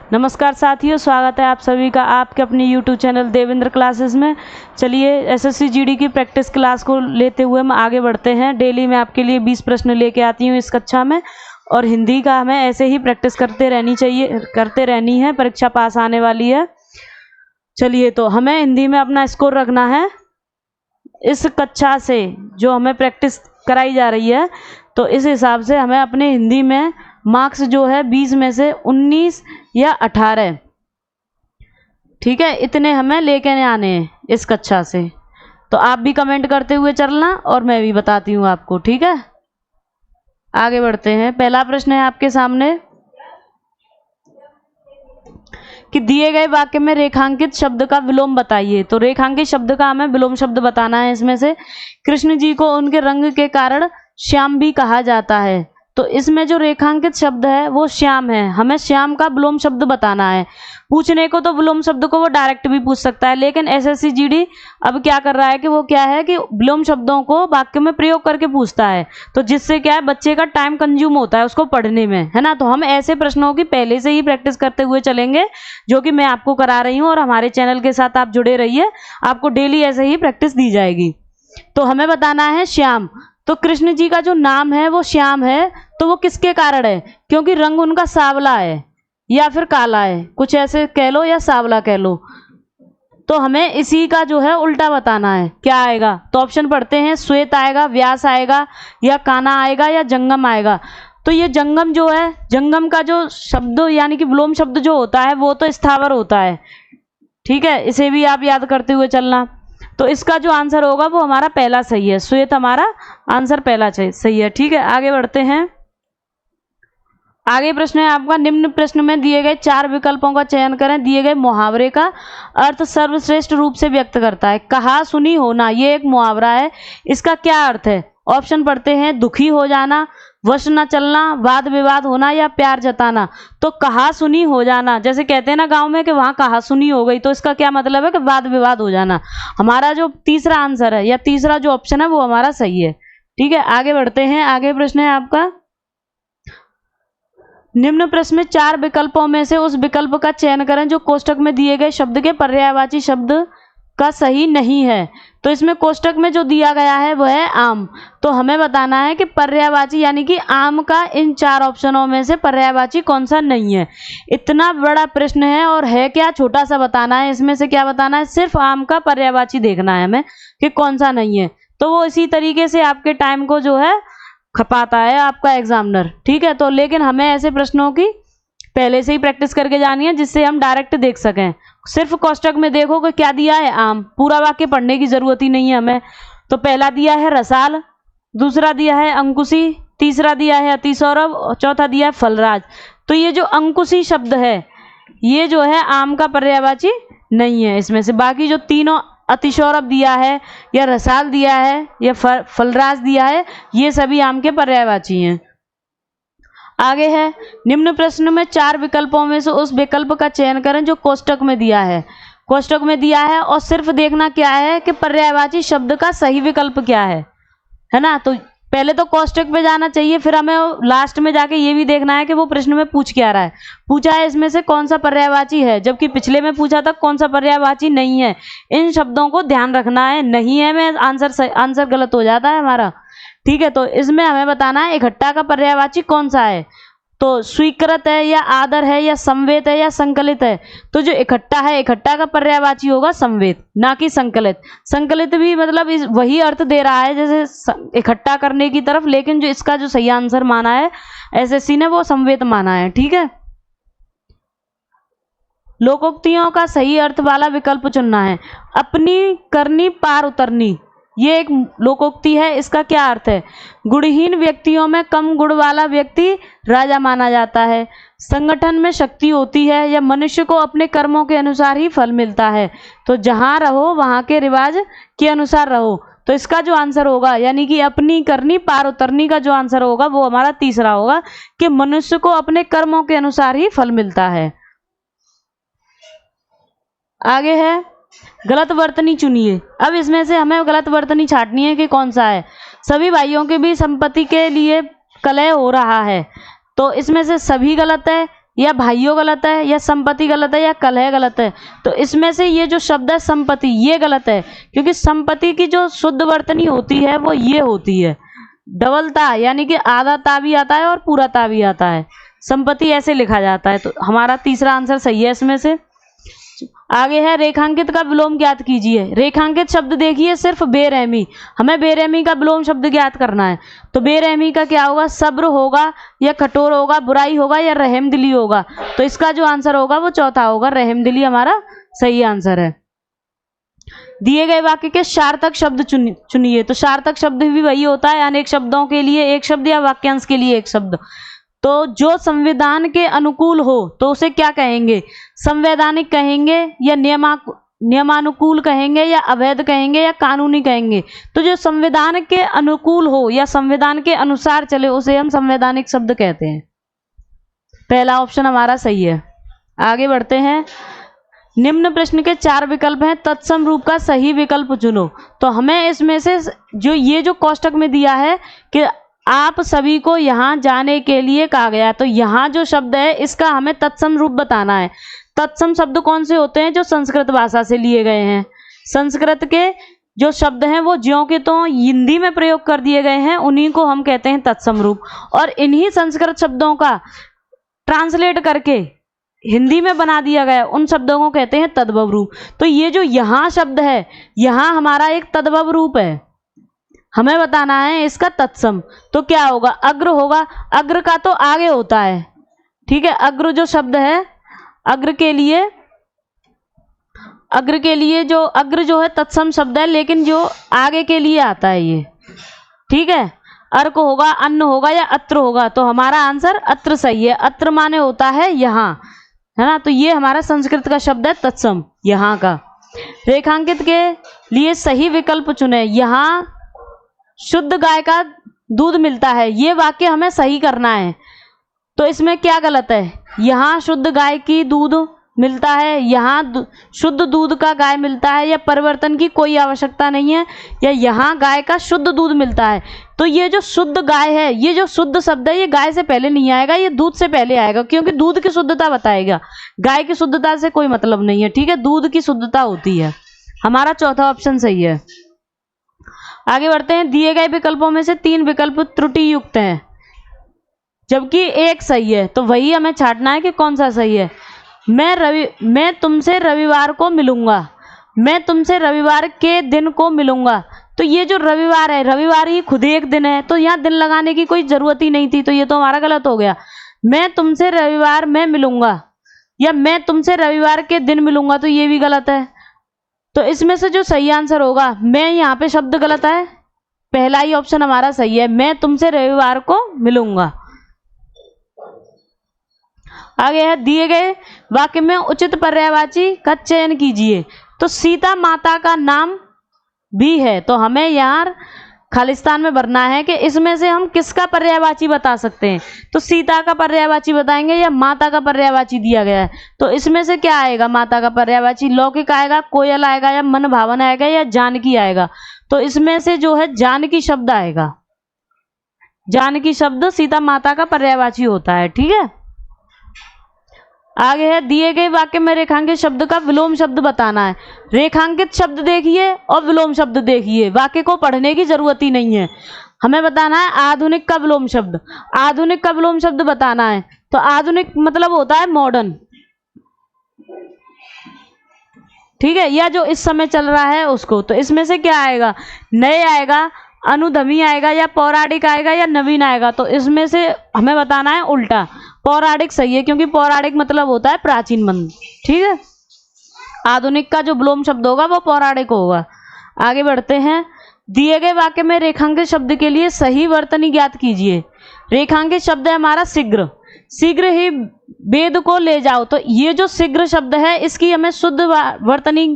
नमस्कार साथियों, स्वागत है आप सभी का आपके अपने YouTube चैनल देवेंद्र क्लासेस में। चलिए एसएससी जीडी की प्रैक्टिस क्लास को लेते हुए हम आगे बढ़ते हैं। डेली मैं आपके लिए 20 प्रश्न लेके आती हूँ इस कक्षा में, और हिंदी का हमें ऐसे ही प्रैक्टिस करते रहनी है, परीक्षा पास आने वाली है। चलिए, तो हमें हिंदी में अपना स्कोर रखना है इस कक्षा से जो हमें प्रैक्टिस कराई जा रही है। तो इस हिसाब से हमें अपने हिंदी में मार्क्स जो है 20 में से 19 या 18, ठीक है, इतने हमें लेके आने हैं इस कक्षा से। तो आप भी कमेंट करते हुए चलना और मैं भी बताती हूँ आपको, ठीक है। आगे बढ़ते हैं। पहला प्रश्न है आपके सामने कि दिए गए वाक्य में रेखांकित शब्द का विलोम बताइए। तो रेखांकित शब्द का हमें विलोम शब्द बताना है। इसमें से कृष्ण जी को उनके रंग के कारण श्याम भी कहा जाता है। तो इसमें जो रेखांकित शब्द है वो श्याम है। हमें श्याम का विलोम शब्द बताना है। पूछने को तो विलोम शब्द को वो डायरेक्ट भी पूछ सकता है, लेकिन एसएससी जीडी अब क्या कर रहा है कि वो क्या है कि विलोम शब्दों को वाक्य में प्रयोग करके पूछता है। तो जिससे क्या है, बच्चे का टाइम कंज्यूम होता है उसको पढ़ने में, है ना। तो हम ऐसे प्रश्नों की पहले से ही प्रैक्टिस करते हुए चलेंगे, जो कि मैं आपको करा रही हूँ, और हमारे चैनल के साथ आप जुड़े रहिए, आपको डेली ऐसे ही प्रैक्टिस दी जाएगी। तो हमें बताना है श्याम। तो कृष्ण जी का जो नाम है वो श्याम है, तो वो किसके कारण है? क्योंकि रंग उनका सांवला है या फिर काला है, कुछ ऐसे कह लो या सांवला कह लो। तो हमें इसी का जो है उल्टा बताना है। क्या आएगा? तो ऑप्शन पढ़ते हैं। श्वेत आएगा, व्यास आएगा, या काना आएगा, या जंगम आएगा। तो ये जंगम जो है, जंगम का जो शब्द यानी कि विलोम शब्द जो होता है वो तो स्थावर होता है, ठीक है। इसे भी आप याद करते हुए चलना। तो इसका जो आंसर होगा वो हमारा पहला सही है। श्वेत हमारा आंसर पहला सही है, ठीक है। आगे बढ़ते हैं। आगे प्रश्न है आपका, निम्न प्रश्न में दिए गए 4 विकल्पों का चयन करें। दिए गए मुहावरे का अर्थ सर्वश्रेष्ठ रूप से व्यक्त करता है। कहा सुनी होना, ये एक मुहावरा है, इसका क्या अर्थ है? ऑप्शन पढ़ते हैं। दुखी हो जाना, वश न चलना, वाद विवाद होना, या प्यार जताना। तो कहा सुनी हो जाना, जैसे कहते हैं ना गांव में कि वहां कहा सुनी हो गई, तो इसका क्या मतलब है कि वाद विवाद हो जाना। हमारा जो तीसरा आंसर है या तीसरा जो ऑप्शन है वो हमारा सही है, ठीक है। आगे बढ़ते हैं। आगे प्रश्न है आपका, निम्न प्रश्न में 4 विकल्पों में से उस विकल्प का चयन करें जो कोष्टक में दिए गए शब्द के पर्यायवाची शब्द का सही नहीं है। तो इसमें कोष्टक में जो दिया गया है वह है आम। तो हमें बताना है कि पर्यायवाची यानी कि आम का इन 4 ऑप्शनों में से पर्यायवाची कौन सा नहीं है। इतना बड़ा प्रश्न है और है क्या छोटा सा बताना है। इसमें से क्या बताना है? सिर्फ आम का पर्यायवाची देखना है हमें कि कौन सा नहीं है। तो वो इसी तरीके से आपके टाइम को जो है खपाता है आपका एग्जामिनर, ठीक है। तो लेकिन हमें ऐसे प्रश्नों की पहले से ही प्रैक्टिस करके जानी है जिससे हम डायरेक्ट देख सकें। सिर्फ कोष्टक में देखो कि क्या दिया है आम, पूरा वाक्य पढ़ने की जरूरत ही नहीं है हमें। तो पहला दिया है रसाल, दूसरा दिया है अंकुशी, तीसरा दिया है अतिसौरभ, और चौथा दिया है फलराज। तो ये जो अंकुशी शब्द है ये जो है आम का पर्यायवाची नहीं है इसमें से। बाकी जो तीनों अतिसौरभ दिया है, या रसाल दिया है, या फलराज दिया है, ये सभी आम के पर्यायवाची हैं। आगे है, निम्न प्रश्न में 4 विकल्पों में से उस विकल्प का चयन करें जो कोष्टक में दिया है। कोष्टक में दिया है और सिर्फ देखना क्या है कि पर्यायवाची शब्द का सही विकल्प क्या है ना। तो पहले तो कोष्टक पे जाना चाहिए, फिर हमें लास्ट में जाके ये भी देखना है कि वो प्रश्न में पूछ क्या रहा है। पूछा है इसमें से कौन सा पर्यायवाची है, जबकि पिछले में पूछा था कौन सा पर्यायवाची नहीं है। इन शब्दों को ध्यान रखना है, नहीं है में आंसर गलत हो जाता है हमारा, ठीक है। तो इसमें हमें बताना है इकट्ठा का पर्यायवाची कौन सा है। तो स्वीकृत है, या आदर है, या संवेद है, या संकलित है। तो जो इकट्ठा है, इकट्ठा का पर्यायवाची होगा संवेद, ना कि संकलित। संकलित भी मतलब वही अर्थ दे रहा है जैसे इकट्ठा करने की तरफ, लेकिन जो इसका जो सही आंसर माना है एसएससी ने वो संवेद माना है, ठीक है। लोकोक्तियों का सही अर्थ वाला विकल्प चुनना है। अपनी करनी पार उतरनी, ये एक लोकोक्ति है। इसका क्या अर्थ है? गुणहीन व्यक्तियों में कम गुण वाला व्यक्ति राजा माना जाता है। संगठन में शक्ति होती है, या मनुष्य को अपने कर्मों के अनुसार ही फल मिलता है। तो जहां रहो वहां के रिवाज के अनुसार रहो। तो इसका जो आंसर होगा यानी कि अपनी करनी पार उतरनी का जो आंसर होगा वो हमारा तीसरा होगा कि मनुष्य को अपने कर्मों के अनुसार ही फल मिलता है। आगे है, गलत वर्तनी चुनिए। अब इसमें से हमें गलत वर्तनी छांटनी है कि कौन सा है। सभी भाइयों के बीच संपत्ति के लिए कलह हो रहा है। तो इसमें से सभी गलत है, या भाइयों गलत है, या संपत्ति गलत है, या कलह गलत है। तो इसमें से ये जो शब्द है संपत्ति, ये गलत है, क्योंकि संपत्ति की जो शुद्ध वर्तनी होती है वो ये होती है डबल ता, यानी कि आधा ता भी आता है और पूरा ता भी आता है। संपत्ति ऐसे लिखा जाता है। तो हमारा तीसरा आंसर सही है इसमें से। आगे है रेखांकित का विलोम ज्ञात कीजिए। रेखांकित शब्द देखिए सिर्फ बेरहमी, हमें बेरहमी का विलोम शब्द ज्ञात करना है। तो बेरहमी का क्या होगा, सब्र होगा या कठोर होगा, बुराई होगा या रहमदिली होगा। तो इसका जो आंसर होगा वो चौथा होगा, रहमदिली हमारा सही आंसर है। दिए गए वाक्य के सार्थक शब्द चुनिए। तो सार्थक शब्द भी वही होता है, अनेक शब्दों के लिए एक शब्द या वाक्यांश के लिए एक शब्द। तो जो संविधान के अनुकूल हो तो उसे क्या कहेंगे, संवैधानिक कहेंगे या नियमानुकूल कहेंगे या अवैध कहेंगे या कानूनी कहेंगे। तो जो संविधान के अनुकूल हो या संविधान के अनुसार चले उसे हम संवैधानिक शब्द कहते हैं। पहला ऑप्शन हमारा सही है। आगे बढ़ते हैं। निम्न प्रश्न के 4 विकल्प हैं, तत्सम रूप का सही विकल्प चुनो। तो हमें इसमें से जो ये जो कोष्टक में दिया है कि आप सभी को यहाँ जाने के लिए कहा गया, तो यहाँ जो शब्द है इसका हमें तत्सम रूप बताना है। तत्सम शब्द कौन से होते हैं, जो संस्कृत भाषा से लिए गए हैं। संस्कृत के जो शब्द हैं वो ज्यों के तो हिंदी में प्रयोग कर दिए गए हैं, उन्हीं को हम कहते हैं तत्सम रूप। और इन्हीं संस्कृत शब्दों का ट्रांसलेट करके हिंदी में बना दिया गया, उन शब्दों को कहते हैं तद्भव रूप। तो ये जो यहाँ शब्द है, यहाँ हमारा एक तद्भव रूप है, हमें बताना है इसका तत्सम। तो क्या होगा, अग्र होगा। अग्र का तो आगे होता है, ठीक है। अग्र जो शब्द है, अग्र के लिए जो अग्र जो है तत्सम शब्द है, लेकिन जो आगे के लिए आता है ये, ठीक है। अर्क होगा, अन्न होगा या अत्र होगा। तो हमारा आंसर अत्र सही है। अत्र माने होता है यहाँ, है ना। तो ये हमारा संस्कृत का शब्द है तत्सम, यहाँ का। रेखांकित के लिए सही विकल्प चुने। यहाँ शुद्ध गाय का दूध मिलता है, ये वाक्य हमें सही करना है। तो इसमें क्या गलत है, यहाँ शुद्ध गाय की दूध मिलता है, यहाँ शुद्ध दूध का गाय मिलता है, या परिवर्तन की कोई आवश्यकता नहीं है, या यहाँ गाय का शुद्ध दूध मिलता है। तो ये जो शुद्ध गाय है, ये जो शुद्ध शब्द है, ये गाय से पहले नहीं आएगा, ये दूध से पहले आएगा, क्योंकि दूध की शुद्धता बताएगा। गाय की शुद्धता से कोई मतलब नहीं है, ठीक है। दूध की शुद्धता होती है। हमारा चौथा ऑप्शन सही है। आगे बढ़ते हैं। दिए गए विकल्पों में से 3 विकल्प त्रुटि युक्त हैं, जबकि एक सही है। तो वही हमें छांटना है कि कौन सा सही है। मैं तुमसे रविवार को मिलूंगा, मैं तुमसे रविवार के दिन को मिलूंगा। तो ये जो रविवार है, रविवार ही खुद एक दिन है, तो यहाँ दिन लगाने की कोई जरूरत ही नहीं थी। तो ये तो हमारा गलत हो गया। मैं तुमसे रविवार में मिलूंगा या मैं तुमसे रविवार के दिन मिलूंगा, तो ये भी गलत है। तो इसमें से जो सही आंसर होगा, मैं यहाँ पे शब्द गलत है, पहला ही ऑप्शन हमारा सही है, मैं तुमसे रविवार को मिलूंगा। आगे है, दिए गए वाक्य में उचित पर्यायवाची का चयन कीजिए। तो सीता माता का नाम भी है, तो हमें यहाँ खालिस्तान में भरना है कि इसमें से हम किसका पर्यायवाची बता सकते हैं। तो सीता का पर्यायवाची बताएंगे या माता का पर्यायवाची दिया गया है। तो इसमें से क्या आएगा, माता का पर्यायवाची। लौकिक आएगा, कोयल आएगा, या मन भावन आएगा, या जानकी आएगा। तो इसमें से जो है जानकी शब्द आएगा। जानकी शब्द सीता माता का पर्यायवाची होता है, ठीक है। आगे है, दिए गए वाक्य में रेखांकित शब्द का विलोम शब्द बताना है। रेखांकित शब्द देखिए और विलोम शब्द देखिए, वाक्य को पढ़ने की जरूरत ही नहीं है। हमें बताना है आधुनिक का विलोम शब्द। आधुनिक का विलोम शब्द बताना है। तो आधुनिक मतलब होता है मॉडर्न, ठीक है, या जो इस समय चल रहा है उसको। तो इसमें से क्या आएगा, नए आएगा, अनुधमी आएगा, या पौराणिक आएगा, या नवीन आएगा। तो इसमें से हमें बताना है उल्टा। पौराणिक सही है, क्योंकि पौराणिक मतलब होता है प्राचीन मन, ठीक है। आधुनिक का जो विलोम शब्द होगा वो पौराणिक होगा। आगे बढ़ते हैं। दिए गए वाक्य में रेखांकित शब्द के लिए सही वर्तनी ज्ञात कीजिए। रेखांकित शब्द है हमारा शीघ्र। शीघ्र ही वेद को ले जाओ। तो ये जो शीघ्र शब्द है, इसकी हमें शुद्ध वर्तनी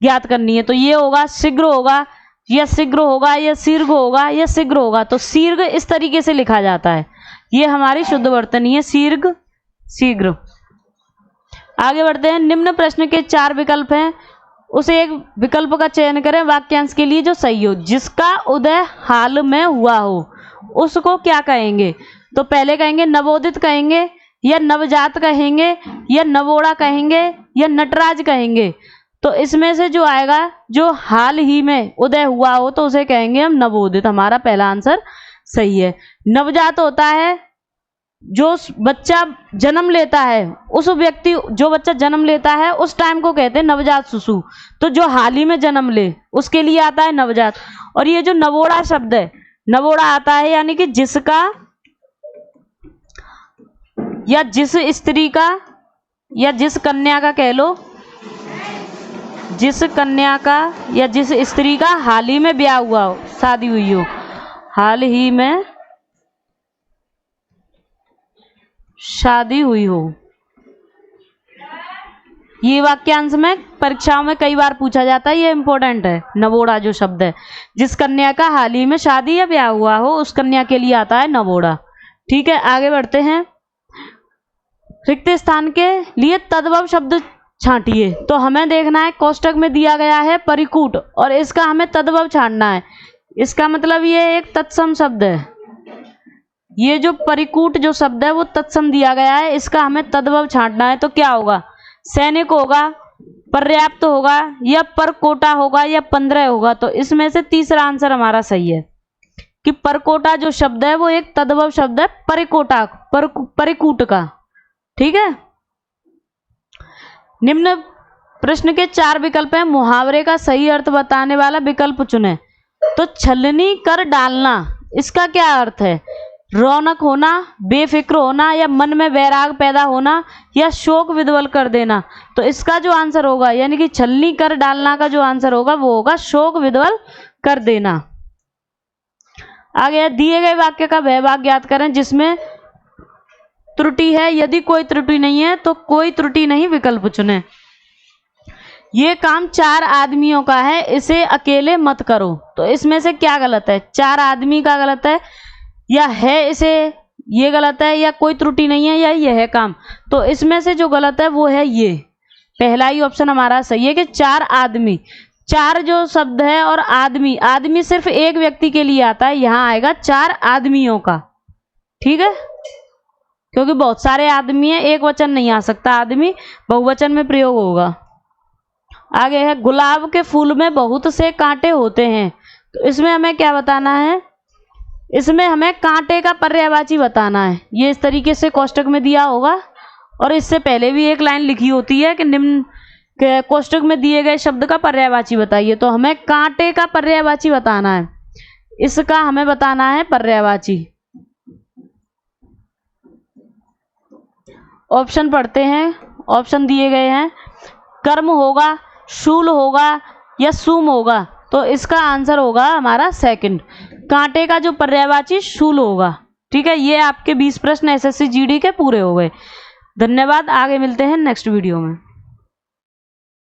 ज्ञात करनी है। तो ये होगा शीघ्र होगा, या शीघ्र होगा, या शीर्घ होगा, या शीघ्र होगा। तो शीर्घ इस तरीके से लिखा जाता है, ये हमारी शुद्ध वर्तनी है, शीर्घ, शीघ्र। आगे बढ़ते हैं। निम्न प्रश्न के 4 विकल्प हैं, उसे एक विकल्प का चयन करें वाक्यांश के लिए जो सही हो। जिसका उदय हाल में हुआ हो उसको क्या कहेंगे। तो पहले कहेंगे नवोदित कहेंगे, या नवजात कहेंगे, या नवोड़ा कहेंगे, या नटराज कहेंगे। तो इसमें से जो आएगा, जो हाल ही में उदय हुआ हो तो उसे कहेंगे हम नवोदित। हमारा पहला आंसर सही है। नवजात होता है जो बच्चा जन्म लेता है, उस व्यक्ति, जो बच्चा जन्म लेता है उस टाइम को कहते हैं नवजात शिशु। तो जो हाल ही में जन्म ले उसके लिए आता है नवजात। और ये जो नवोड़ा शब्द है, नवोड़ा आता है यानी कि जिसका या जिस स्त्री का या जिस कन्या का, कह लो जिस कन्या का या जिस स्त्री का हाल ही में ब्याह हुआ हो, शादी हुई हो, हाल ही में शादी हुई हो। ये वाक्यांश में परीक्षाओं में कई बार पूछा जाता है, ये इंपॉर्टेंट है। नवोड़ा जो शब्द है, जिस कन्या का हाल ही में शादी या ब्याह हुआ हो उस कन्या के लिए आता है नवोड़ा। ठीक है, आगे बढ़ते हैं। रिक्त स्थान के लिए तद्भव शब्द छांटिए। तो हमें देखना है, कोष्टक में दिया गया है परिकूट और इसका हमें तद्भव छांटना है। इसका मतलब ये एक तत्सम शब्द है। ये जो परिकूट जो शब्द है वो तत्सम दिया गया है, इसका हमें तद्भव छांटना है। तो क्या होगा? सैनिक होगा, पर्याप्त होगा, या परकोटा होगा, या 15 होगा। तो इसमें से तीसरा आंसर हमारा सही है कि परकोटा जो शब्द है वो एक तद्भव शब्द है परिकोटा, परिकूट का। ठीक है, निम्न प्रश्न के 4 विकल्प हैं, मुहावरे का सही अर्थ बताने वाला विकल्प चुनें। तो छलनी कर डालना, इसका क्या अर्थ है? रौनक होना, बेफिक्र होना, या मन में वैराग पैदा होना, या शोक विध्वल कर देना। तो इसका जो आंसर होगा, यानी कि छलनी कर डालना का जो आंसर होगा वो होगा शोक विध्वल कर देना। आगे दिए गए वाक्य का वह भाग ज्ञात करें जिसमें त्रुटि है। यदि कोई त्रुटि नहीं है तो कोई त्रुटि नहीं विकल्प चुने। ये काम 4 आदमियों का है, इसे अकेले मत करो। तो इसमें से क्या गलत है? 4 आदमी का गलत है, या है इसे ये गलत है, या कोई त्रुटि नहीं है, या यह है काम। तो इसमें से जो गलत है वो है ये पहला ही ऑप्शन हमारा सही है कि 4 आदमी। 4 जो शब्द है और आदमी, आदमी सिर्फ एक व्यक्ति के लिए आता है, यहाँ आएगा 4 आदमियों का। ठीक है, क्योंकि बहुत सारे आदमी है, एक वचन नहीं आ सकता, आदमी बहुवचन में प्रयोग होगा। आगे है, गुलाब के फूल में बहुत से कांटे होते हैं। तो इसमें हमें क्या बताना है? इसमें हमें कांटे का पर्यायवाची बताना है। ये इस तरीके से कोष्टक में दिया होगा, और इससे पहले भी एक लाइन लिखी होती है कि निम्न कोष्टक में दिए गए शब्द का पर्यायवाची बताइए। तो हमें कांटे का पर्यायवाची बताना है, इसका हमें बताना है पर्यायवाची। ऑप्शन पढ़ते हैं, ऑप्शन दिए गए हैं, कर्म होगा, शूल होगा, या सूम होगा। तो इसका आंसर होगा हमारा सेकंड, कांटे का जो पर्यायवाची शूल होगा। ठीक है, ये आपके 20 प्रश्न एसएससी जीडी के पूरे हो गए। धन्यवाद, आगे मिलते हैं नेक्स्ट वीडियो में।